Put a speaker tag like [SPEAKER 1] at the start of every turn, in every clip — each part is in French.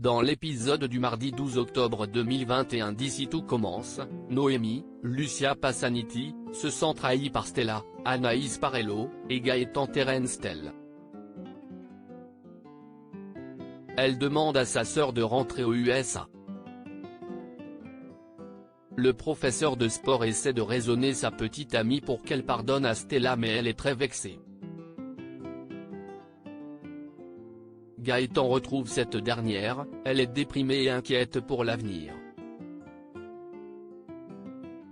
[SPEAKER 1] Dans l'épisode du mardi 12 octobre 2021 d'Ici tout commence, Noémie, Lucia Passaniti, se sent trahie par Stella, Anaïs Parello, et Gaëtan Terenstell. Elle demande à sa sœur de rentrer aux USA. Le professeur de sport essaie de raisonner sa petite amie pour qu'elle pardonne à Stella, mais elle est très vexée. Gaëtan retrouve cette dernière, elle est déprimée et inquiète pour l'avenir.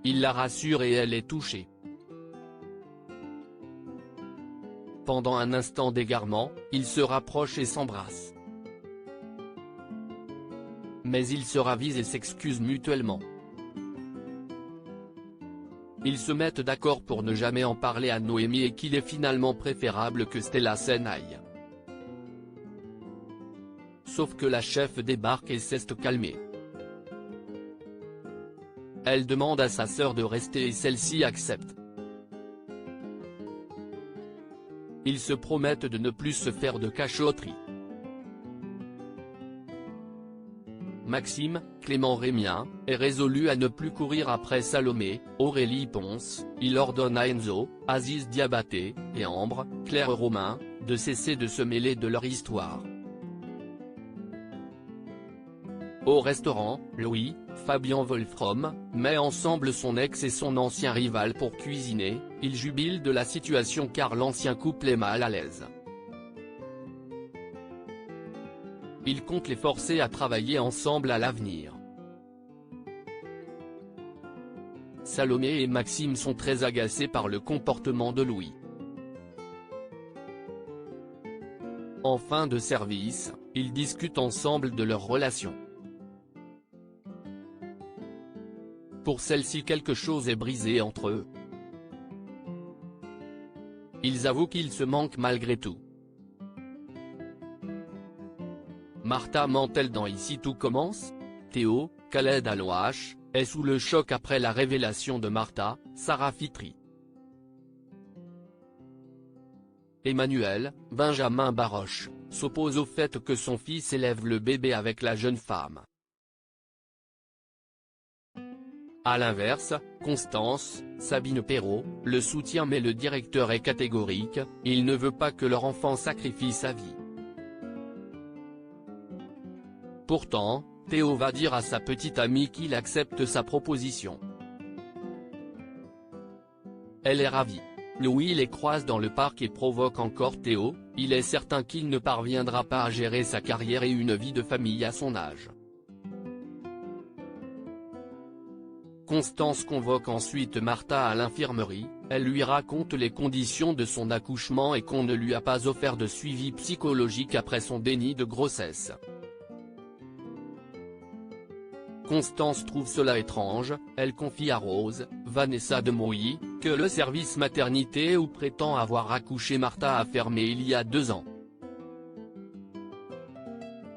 [SPEAKER 1] Il la rassure et elle est touchée. Pendant un instant d'égarement, ils se rapprochent et s'embrassent. Mais ils se ravisent et s'excusent mutuellement. Ils se mettent d'accord pour ne jamais en parler à Noémie et qu'il est finalement préférable que Stella s'en aille. Sauf que la chef débarque et cesse de calmer. Elle demande à sa sœur de rester et celle-ci accepte. Ils se promettent de ne plus se faire de cachotterie. Maxime, Clément Rémien, est résolu à ne plus courir après Salomé, Aurélie Ponce, il ordonne à Enzo, Aziz Diabaté, et Ambre, Claire Romain, de cesser de se mêler de leur histoire. Au restaurant, Louis, Fabien Wolfram, met ensemble son ex et son ancien rival pour cuisiner, il jubile de la situation car l'ancien couple est mal à l'aise. Il compte les forcer à travailler ensemble à l'avenir. Salomé et Maxime sont très agacés par le comportement de Louis. En fin de service, ils discutent ensemble de leur relation. Pour celle-ci, quelque chose est brisé entre eux. Ils avouent qu'ils se manquent malgré tout. Martha ment-elle dans Ici tout commence? Théo, Khaled Alouache, est sous le choc après la révélation de Martha, Sarah Fitri. Emmanuel, Benjamin Baroche, s'oppose au fait que son fils élève le bébé avec la jeune femme. A l'inverse, Constance, Sabine Perrault, le soutient mais le directeur est catégorique, il ne veut pas que leur enfant sacrifie sa vie. Pourtant, Théo va dire à sa petite amie qu'il accepte sa proposition. Elle est ravie. Louis les croise dans le parc et provoque encore Théo, il est certain qu'il ne parviendra pas à gérer sa carrière et une vie de famille à son âge. Constance convoque ensuite Martha à l'infirmerie, elle lui raconte les conditions de son accouchement et qu'on ne lui a pas offert de suivi psychologique après son déni de grossesse. Constance trouve cela étrange, elle confie à Rose, Vanessa de Mouilly, que le service maternité où prétend avoir accouché Martha a fermé il y a 2 ans.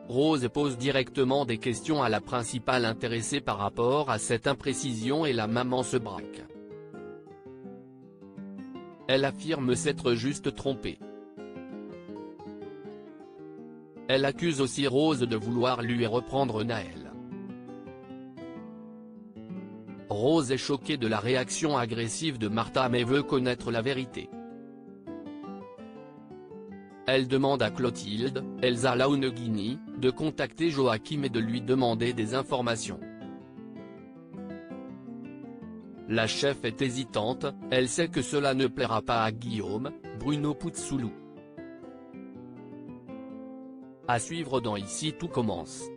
[SPEAKER 1] Rose pose directement des questions à la principale intéressée par rapport à cette imprécision et la maman se braque. Elle affirme s'être juste trompée. Elle accuse aussi Rose de vouloir lui reprendre Naël. Rose est choquée de la réaction agressive de Martha mais veut connaître la vérité. Elle demande à Clotilde, Elsa Launeghini, de contacter Joachim et de lui demander des informations. La chef est hésitante, elle sait que cela ne plaira pas à Guillaume, Bruno Puzzolou. À suivre dans Ici tout commence.